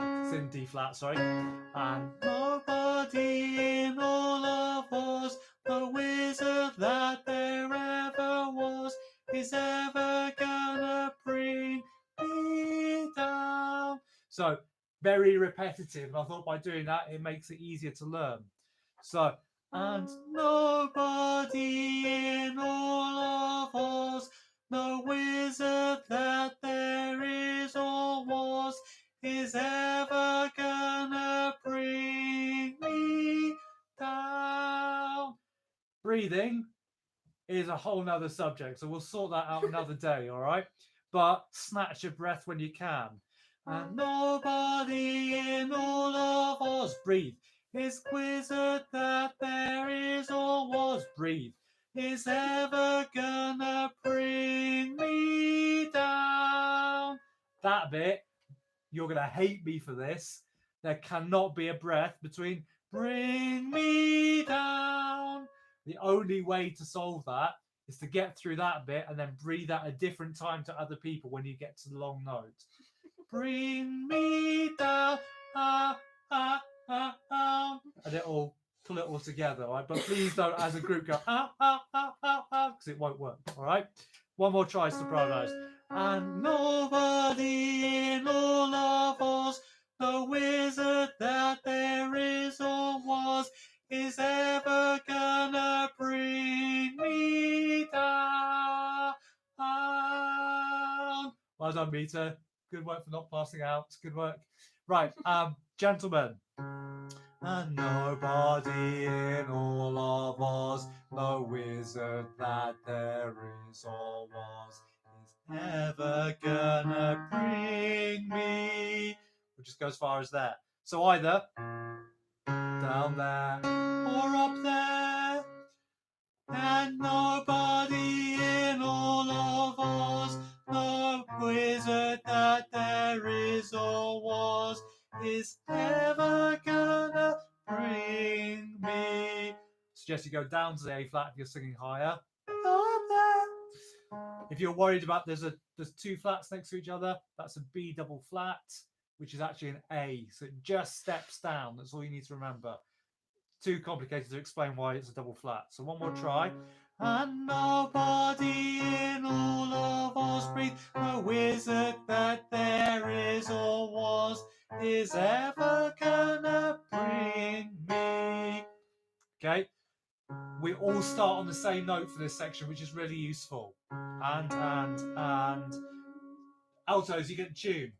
it's in D flat. Sorry, and nobody in all of Oz, the wizard that there ever was, is ever gonna bring me down. So very repetitive. I thought by doing that it makes it easier to learn. So. And nobody in all of Oz, the wizard that there is or was, is ever gonna bring me down. Breathing is a whole nother subject, so we'll sort that out another day, all right? But snatch your breath when you can. And nobody in all of Oz, breathe. Is wizard that there is or was, breathe, is ever gonna bring me down. That bit, you're gonna hate me for this. There cannot be a breath between bring me down. The only way to solve that is to get through that bit and then breathe at a different time to other people when you get to the long note. Bring me down, and it'll pull it all together, all right? But please don't, as a group, go because it won't work, all right? One more try, sopranos. And nobody in all of Oz, the wizard that there is or was, is ever gonna bring me down. Well done, Rita. Good work for not passing out. Good work. Right, gentlemen. And nobody in all of Oz, the wizard that there is or was, is ever gonna bring me just go as far as there. So either down there or up there, and nobody in all of Oz, no wizard that there is or was, is ever gonna bring me. Suggest you go down to the A flat if you're singing higher. Up there. If you're worried about there's two flats next to each other, that's a B double flat, which is actually an A. So it just steps down. That's all you need to remember. Too complicated to explain why it's a double flat. So one more try. And nobody in all of Oz breathe, no wizard that there is or was, is ever gonna bring me. Okay, we all start on the same note for this section, which is really useful. And altos, you get the tune.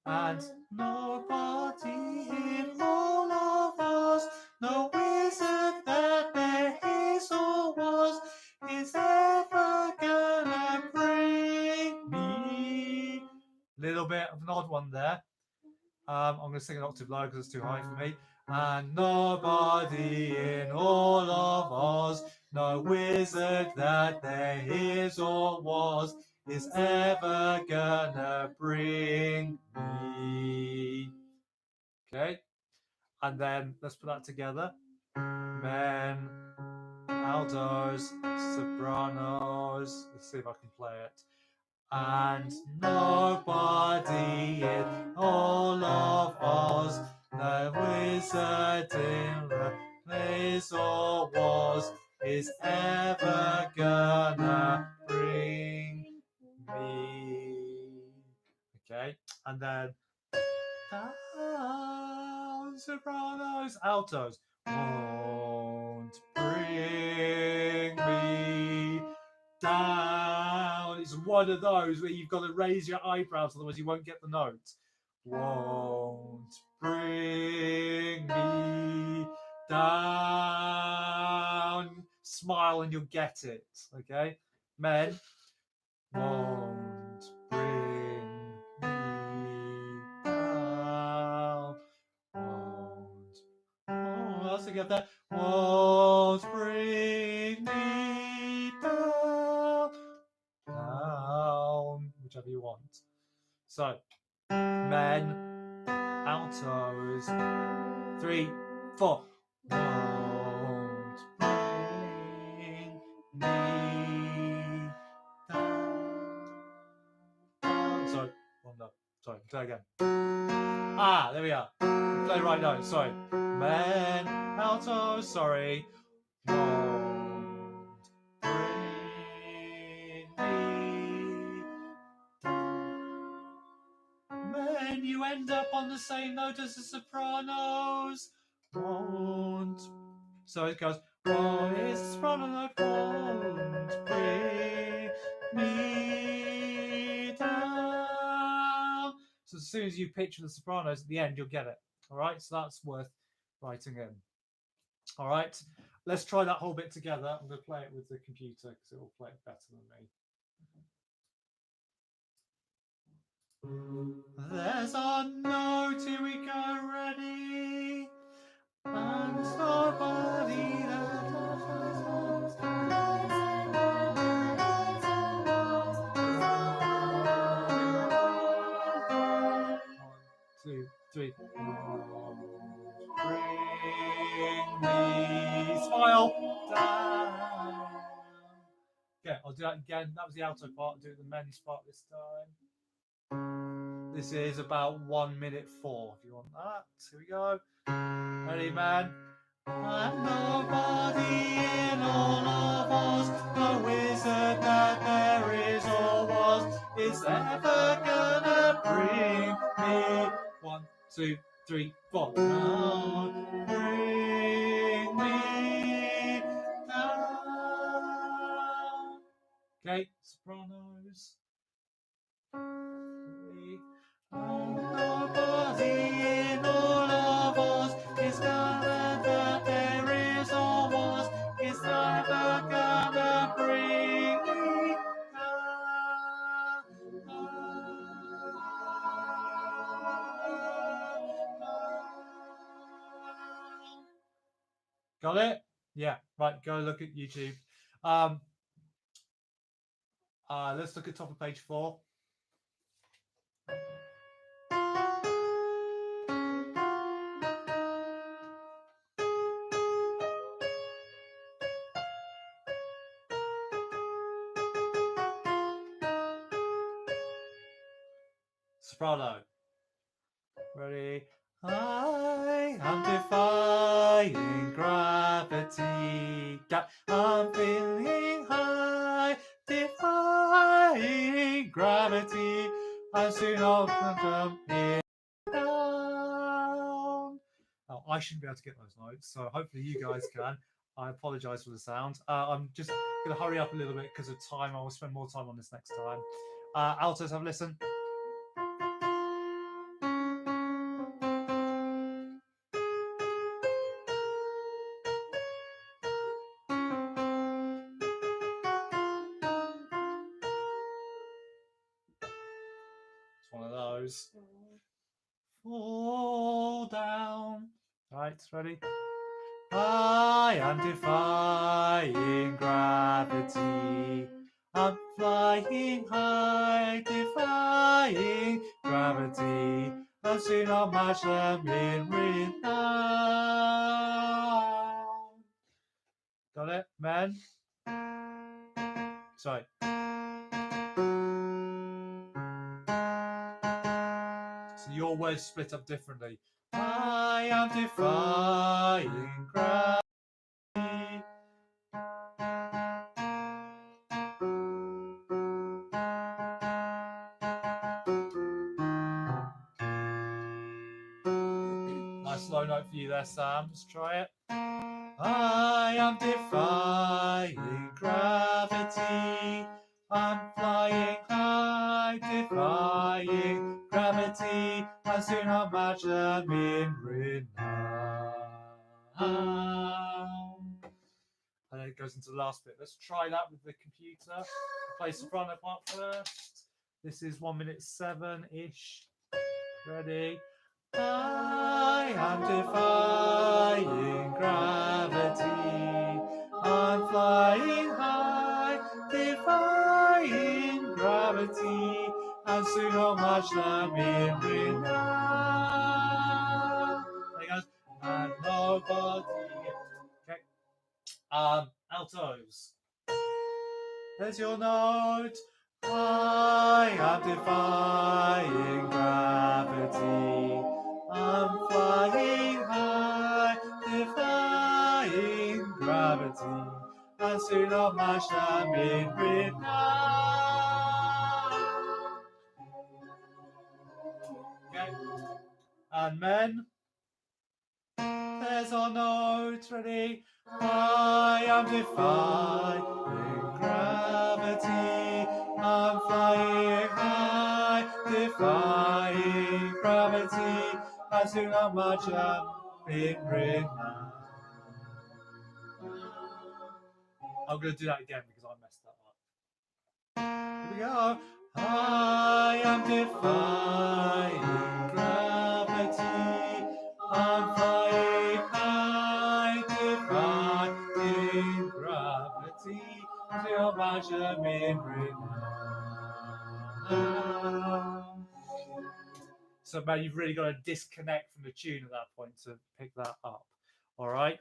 And nobody in all of us, no wizard that there is or was, is ever gonna bring me. Little bit of an odd one there. I'm going to sing an octave low because it's too high for me. And nobody in all of Oz, no wizard that there is or was, is ever gonna bring me. Okay, and then let's put that together. Men, altos, sopranos. Let's see if I can play it. And nobody in all of Oz, no wizard in the place or was, is ever gonna bring me. Okay, and then down, sopranos, altos, won't bring me down. It's one of those where you've got to raise your eyebrows, otherwise you won't get the note. Won't bring me down. Smile and you'll get it. Okay, men. Won't bring me down. Won't. Oh, let's get that. Won't bring me down. Down. Whichever you want. So, men, altos. 3, 4. Won't bring me down. Sorry, one note. Sorry, try again. Ah, there we are. Play the right note. Sorry. Men, altos. Sorry. Won't bring me down. Men, you end up on the same note as the sopranos. Won't. So it goes. Oh, it's soprano note. Won't bring me down. So as soon as you picture the sopranos at the end, you'll get it. All right. So that's worth writing in. All right. Let's try that whole bit together. I'm going to play it with the computer because it will play it better than me. There's our note, here we go, ready. And nobody that 1, 2, 3. Bring me, smile down. Okay, I'll do that again. That was the alto part. I'll do the men's part this time. This is about 1 minute 4, if you want that. Here we go. Ready, man? And nobody in all of Oz, no wizard that there is or was, is ever gonna bring me. 1, 2, 3, 4. Oh, bring me down. Okay, sopranos. 3. Nobody in all of Oz is gonna that there is or was, is never gonna bring me down. Got it? Yeah. Right. Go look at YouTube. Let's look at top of page 4. Soprano. Ready? I am defying gravity. I'm feeling high, defying gravity. I'm soon open here down. Oh, I shouldn't be able to get those notes, so hopefully you guys can. I apologise for the sound. I'm just going to hurry up a little bit because of time. I will spend more time on this next time. Altos, have a listen. It's one of those. Fall down. Right, ready? I am defying gravity. I'm flying high, defying gravity. I've seen how much I'm in renown. Got it, man? Sorry. So your words split up differently. I am defying gravity. Nice low note for you there, Sam. Let's try it. I am defying gravity. I'm flying high, defying gravity. I soon how much I'm in renown. And then it goes into the last bit. Let's try that with the computer. Play soprano part first. This is 1 minute 7-ish. Ready? I am defying gravity. I'm flying high, defying gravity. And soon how much I'm in renown. There he goes. And nobody. Okay. Altos. There's your note. I am defying gravity. I'm flying high, defying gravity. And soon how much I'm in renown. Okay. And men. There's our note, ready? I am defying gravity. I'm flying high, defying gravity. I see how much I'm in renown. I'm going to do that again because I messed that up. Here we go. I am defying gravity. I'm flying high, defying gravity. See how much I'm in renown. So, man, you've really got to disconnect from the tune at that point to pick that up. All right.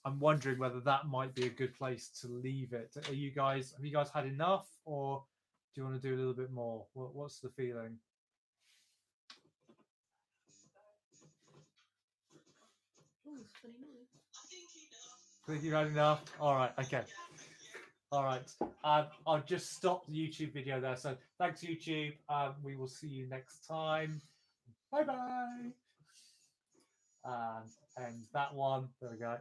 I'm wondering whether that might be a good place to leave it. Have you guys had enough, or do you want to do a little bit more? What's the feeling? I think you've had enough. All right. Okay. All right. I'll just stop the YouTube video there. So thanks, YouTube. We will see you next time. Bye bye. And that one. There we go.